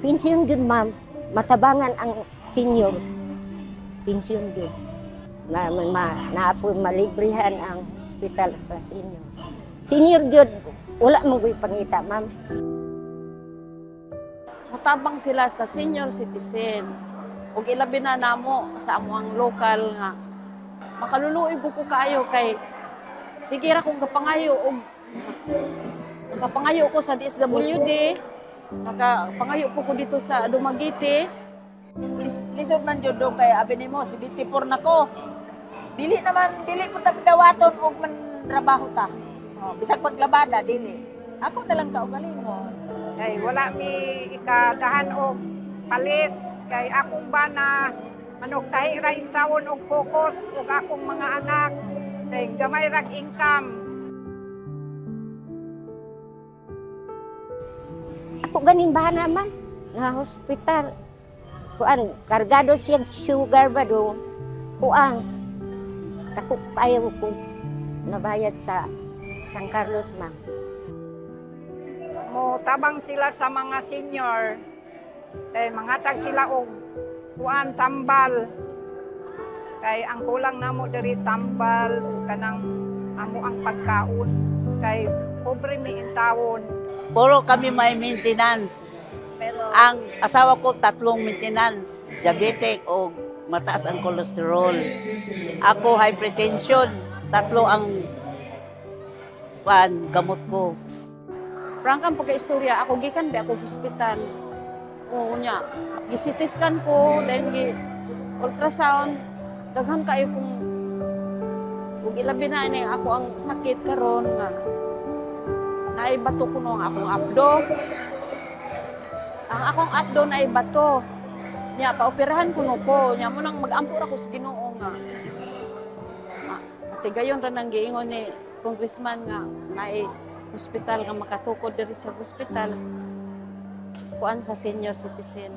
Pensyon gyud ma'am, matabangan ang senior. Pensyon gyud. Naapoy malibrehan ang ospital sa senior. Senior gyud wala man gyud pangita ma'am. Mutabang sila sa senior citizen. Ug ilabi na namo sa amuang lokal nga makaluluoy ko kaayo kay sige ra kong kapangayo og nakapangayo ko sa DSWD, nakapangayo po ko dito sa Dumaguete. Lisod man jud do kay abi nimo si BT4 nako. Dili ko ta dawaton og man trabaho ta. Bisag paglabada dili. Ako na lang kaugalingon. Kay wala mi ikadahan og palit kay akong bana manok tahi ra intawon og focus ug akong mga anak kay gamay rag income. Ako ganing bana ma'am, nga hospital. Kuan, kargado siyang sugar ba do? Kuan, ako ayaw ko nabayad sa San Carlos ma'am. Mo tabang sila sa mga senior kay mangatag sila og kuan tambal. Kay ang kulang namo diri tambal ug kanang amo ang pagkaon kay pobre mi intawon. Puro kami may maintenance. Pero Ang asawa ko tatlong maintenance, diabetic o mataas ang kolesterol. Ako hypertension, tatlo ang gamot ko. prangkang pagka-istorya ako gikan ba ako hospital. Oo nya. Gisitiskan ko then gi ultrasound daghan kayo kung ug ilabi na ini ako ang sakit karon nga naay bato kuno ang akong abdo. Ang akong abdo naay bato. Nya paoperahan kuno ko. Nya mo nang mag-ampo ra ko sa Ginoo nga. Ati gayon ra nang giingon ni congressman nga naay hospital nga makatukod diri sa hospital kuan sa senior citizen.